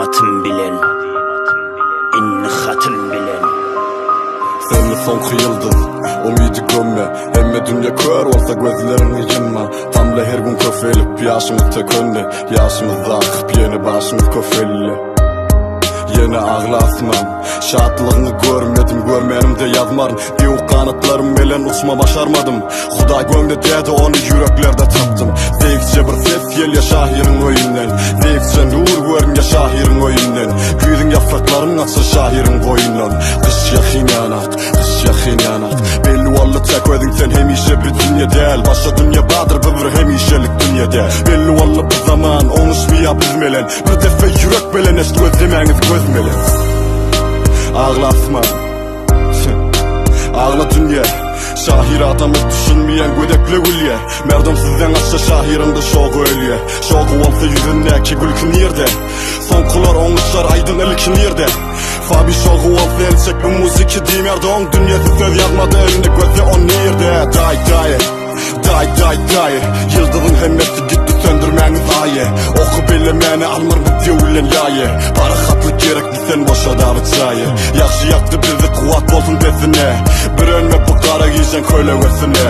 atım bilen, inni hatım bilen. Senli soňky ýyldyz, umydy gömme. Emme dünýä kör bolsa gözlerini ýymma. Tamla her gün köfelip ýaşymyz tökönne. Ýaşymyz akyp ýene başymyz köfelli. Yine ağlasmam, şatlygyny görmedim, görmenimde yazmarım. Diýip kanatlarım bilen uçma başarmadım. Huda gömde dedi onu yüreklerde tapdım. Zevkçe bir ses gelýär şahirin öýünden. Zevkçe nur görünýär şahirin öýünden. Güýdüň ýapraklaryň açyr şahirin boýundan. Kış ýahyňanat, kış ýahyňanat. Belli walla çäkwediň sen hemişe bir dünýä däl. Başa dünýä badyr bir hemişelik dünýäde. Belli walla bu zaman oňuşmaýar bizmelen. Bir defe ýürek bilen eşit gözlemäňiz gözmelen. Ağlasma, ağla dünýä. Şahir adamı düşünmeyen gödekle gülye. Merdum sizden aşa şahirimde şoğu ölüye. Şoğu olsa yüzündeki gülkün yerde. Sonkular oňuşlar aydın ilkin yerde. Fabi şoğu olsa elçek bir musiki diýmerde. Oň dünýäsi söz ýazmady elinde gözde on yerde. Day day, day day day. Yıldyzyň hemmeti gitti söndürmäňiz aýe. Oku bile meni almar bu diýulen ýaýe. Parahatlyk gerekli sen boşa da bıçaýy. Ýaxşy ýakdy bizi kuwat bolsun desine. Bir önme bu kara giysen kölegesine.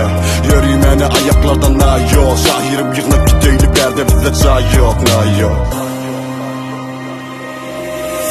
Yürüy meni ayaklardan na yok. Şahirim yığınıp gideyli berde bizde çay yok na yok.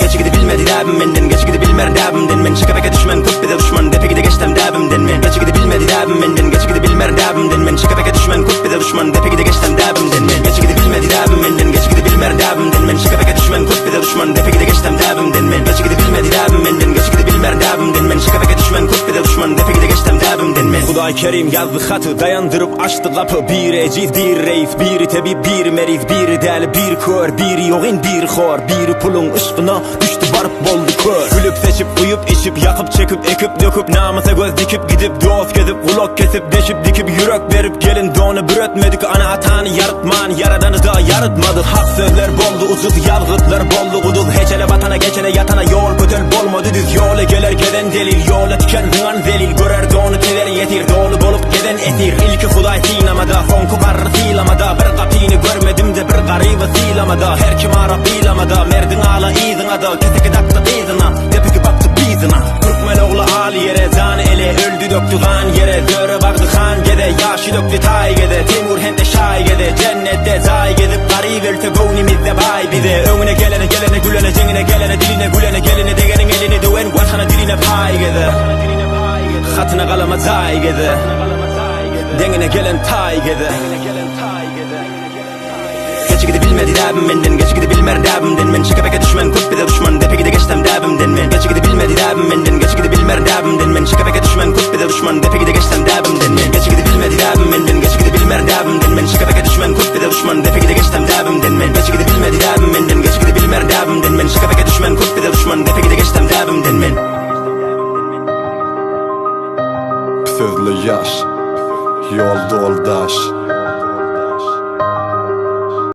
Geçi gidi bilmedi däbim menden, geçi gidi bilmer däbimden men. Şakabeke düşmen, köppede düşman, depe gide geçtem däbimden men. Geçi gidi bilmedi däbim menden, geçi gidi bilmer däbimden men. Şakabeke düşmen, köppede düşman, depe gide geçtem däbimden men. Geçi gidi bilmedi däbim menden, geçi gidi bilmer däbimden men. Şakabeke düşmen, köppede düşman, depe gide geçtem däbimden men. Geçi gidi bilmedi däbim menden, geçi gidi bilmer däbimden men. Şakabeke düşmen, köppede düşman, depe gide geçtem däbimden men. Hudaý Kerim yazdy haty, dayandyryp açdy kapy. Bir eciz, bir reis, bir tebip, bir meriz, bir däli, bir kör, bir ýogyn, bir hor, bir pulun ışkyna düşdi barıp boldy kör. Gülüp seçip, uyup, içip, yakıp, çekip, ekip, döküp, namasa göz dikip, gidip, dost gezip, kulak kesip, deşip, dikip, yürek berip, gelin donu bir ötmedik, ana atany yaratman, yaradanı da yaratmadık. Hak sözler boldu, ucuz yalgıtlar boldu, guduz, heçele vatana, geçene yatana, yol kötel bolmadı düz, yola geler geden delil, yola tiken hınan zelil, görer donu teler yetir, dolu bolup geden esir. İlki Hudaý sinamada, sonku garry silamada, bir kapyny görmedim de bir garyby silamada. Her kim ara bilamada, merdin ala iziňada, keseki dakta tezina, tepeki baktı bizina. Türkmen oğlu hali yere, zany ele, öldü döktü gan yere. Döre baktı han gede, yaşı döktü tay gede. Temur hende şay gede, cennette zay gedip, garip ölte gownimizde bay bize. Öňüne gelene, gelene gülene, jengine gelene, diline gülene, gelene degenin elini döwen, watana diline pay gede. Hatyna galama zay gede, dengine gelen tay gede. Geçi gidi bilmedi däbim menden, geçi gidi bilmer däbimden men. Şakabeke düşmen, köppede düşman, depe gide geçtem däbimden men. Geçi gidi bilmedi däbim menden, geçi gidi bilmer däbimden men. Şakabeke düşmen, köppede düşman, depe gide geçtem däbimden men. Geçi gidi bilmedi däbim menden, geçi gidi bilmer däbimden men. Şakabeke düşmen, köppede düşman, depe gide geçtem däbimden men. Geçi gidi bilmedi däbim menden, geçi gidi bilmer däbimden men. Şakabeke düşmen, köppede düşman, depe gide geçtem däbimden men. Sözlü yaş, yol doldaş.